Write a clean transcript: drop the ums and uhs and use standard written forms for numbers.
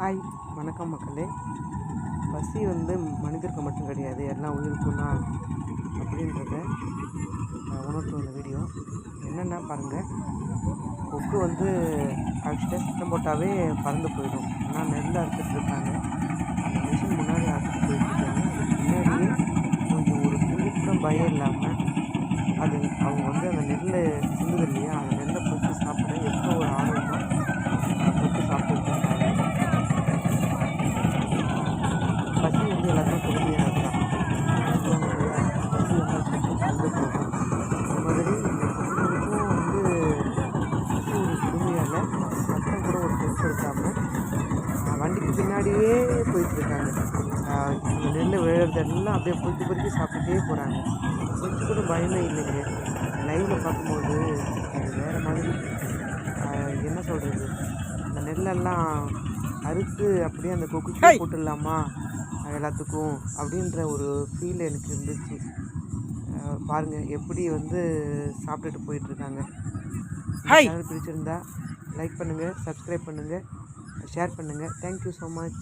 Hi, வணக்கம் மக்களே. பசி வந்து மனிதருக்கு மட்டும் கிடையாது, எல்லா உயிருக்கும் தான் அப்படின்றத உணர்த்தும் இந்த வீடியோ. என்னென்னா பாருங்கள், கொக்கு வந்து ஆக்சுவலாக சத்தம் போட்டாவே பறந்து போயிடும். ஆனால் நெல் அறுத்துட்டு இருக்காங்க, அந்த மிஷின் முன்னாடி அறுத்துட்டு போயிட்டுருக்காங்க. அதுக்கு முன்னாடியே கொஞ்சம் ஒரு துளி கூட பயம் இல்லாமல் அது அவங்க வந்து அந்த நெல்லை சிந்துது இல்லையா, அந்த நெல்லை பொறுத்து சாப்பிட எவ்வளோ ஒரு ஆர்வமாக பொறுத்து சாப்பிட்டுட்டு இருக்காங்க. பசி வந்து எல்லாத்துக்கும் கொடுமையானது தான். சொல்லுவாங்க இல்லையா, பசி வந்தால் கொக்கு பறந்து போகும். அந்த மாதிரி இந்த கொக்குகளுக்கும் வந்து பசி ஒரு கொடுமையால் சத்தம் கூட ஒரு பொருட்படுத்தாமல் வண்டிக்கு பின்னாடியே போயிட்டுருக்காங்க. அந்த நெல் விழுறதெல்லாம் அப்படியே பொறுக்கி பொறுக்கி சாப்பிட்டுட்டே போகிறாங்க. கொஞ்சம் கூட பயமே இல்லைங்க. லைவில் பார்க்கும்போது அது வேறு மாதிரி. என்ன சொல்கிறது, அந்த நெல்லெல்லாம் அறுத்து அப்படியே அந்த கொக்குக்கே போட்டுடலாமா எல்லாத்துக்கும் அப்படின்ற ஒரு ஃபீல் எனக்கு இருந்துச்சு. பாருங்கள் எப்படி வந்து சாப்பிட்டுட்டு போயிட்டுருக்காங்க. சேனல் பிடிச்சிருந்தா லைக் பண்ணுங்கள், சப்ஸ்கிரைப் பண்ணுங்கள், ஷேர் பண்ணுங்கள். Thank you so much.